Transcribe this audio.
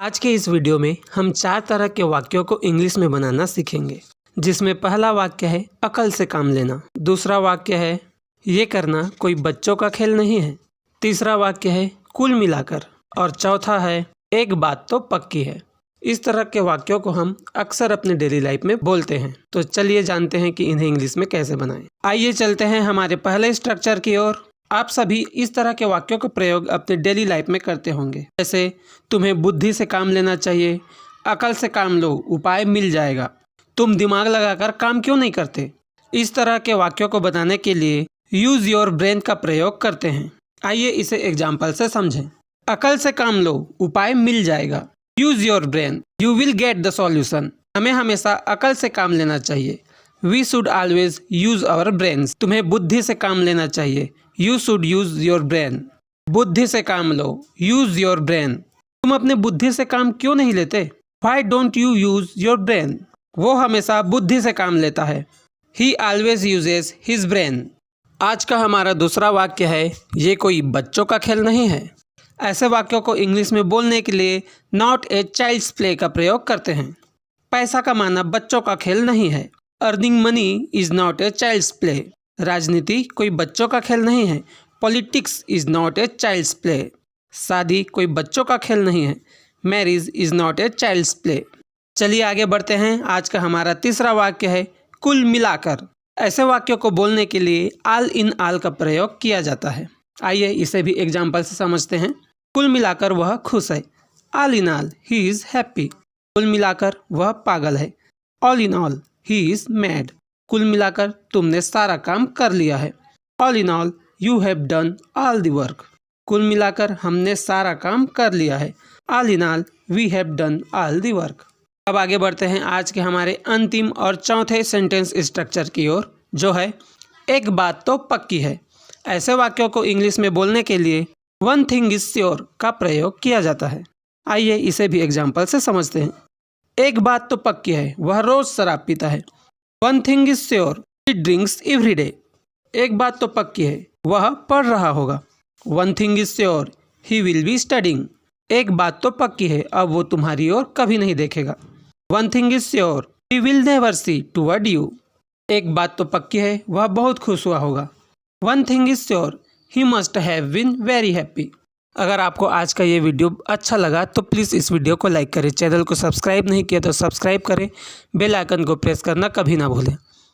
आज के इस वीडियो में हम 4 तरह के वाक्यों को इंग्लिश में बनाना सीखेंगे, जिसमें पहला वाक्य है अकल से काम लेना, दूसरा वाक्य है ये करना कोई बच्चों का खेल नहीं है, तीसरा वाक्य है कुल मिलाकर और चौथा है एक बात तो पक्की है। इस तरह के वाक्यों को हम अक्सर अपने डेली लाइफ में बोलते हैं। तो चलिए जानते हैं कि इन्हें इंग्लिश में कैसे बनाएं। आइए चलते हैं हमारे पहले स्ट्रक्चर की ओर। आप सभी इस तरह के वाक्यों का प्रयोग अपने डेली लाइफ में करते होंगे, जैसे तुम्हें बुद्धि से काम लेना चाहिए, अकल से काम लो, उपाय मिल जाएगा, तुम दिमाग लगाकर काम क्यों नहीं करते। इस तरह के वाक्यों को बनाने के लिए यूज योर ब्रेन का प्रयोग करते हैं। आइए इसे एग्जाम्पल से समझें। अकल से काम लो, उपाय मिल जाएगा। Use your brain, you will get the solution. हमें हमेशा अकल से काम लेना चाहिए। We should always use our brains. तुम्हें बुद्धि से काम लेना चाहिए। You should use your brain. बुद्धि से काम लो, यूज योर ब्रेन। तुम अपने बुद्धि से काम क्यों नहीं लेते। Why don't you use your brain. वो हमेशा बुद्धि से काम लेता है। ही ऑलवेज यूजेस हिज ब्रेन। आज का हमारा दूसरा वाक्य है ये कोई बच्चों का खेल नहीं है। ऐसे वाक्यों को इंग्लिश में बोलने के लिए नॉट ए चाइल्ड्स प्ले का प्रयोग करते हैं। पैसा कमाना बच्चों का खेल नहीं है। Earning money is not a child's play. राजनीति कोई बच्चों का खेल नहीं है। Politics is not a child's play. शादी कोई बच्चों का खेल नहीं है। Marriage is not a child's play. चलिए आगे बढ़ते हैं। आज का हमारा तीसरा वाक्य है कुल मिलाकर। ऐसे वाक्यों को बोलने के लिए ऑल इन ऑल का प्रयोग किया जाता है। आइए इसे भी एग्जाम्पल से समझते हैं। कुल मिलाकर वह खुश है। All in all he is happy. कुल मिलाकर वह पागल है। All in all he is mad. कुल मिलाकर तुमने सारा काम कर लिया है। All in all you have done all the work. कुल मिलाकर हमने सारा काम कर लिया है। All in all we have done all the work. अब आगे बढ़ते हैं आज के हमारे अंतिम और चौथे सेंटेंस स्ट्रक्चर की ओर, जो है एक बात तो पक्की है। ऐसे वाक्यों को इंग्लिश में बोलने के लिए वन थिंग इज श्योर का प्रयोग किया जाता है। आइए इसे भी एग्जाम्पल से समझते हैं। एक बात तो पक्की है, वह रोज शराब पीता है। One thing is sure, he drinks every day. एक बात तो पक्की है, वह पढ़ रहा होगा। One thing is sure, he will be studying. एक बात तो पक्की है, अब वो तुम्हारी ओर कभी नहीं देखेगा। One thing is sure, he will never see toward you. एक बात तो पक्की है, वह बहुत खुश हुआ होगा। One thing is sure, he must have been very happy. अगर आपको आज का ये वीडियो अच्छा लगा तो प्लीज़ इस वीडियो को लाइक करें। चैनल को सब्सक्राइब नहीं किया तो सब्सक्राइब करें। बेल आइकन को प्रेस करना कभी ना भूलें।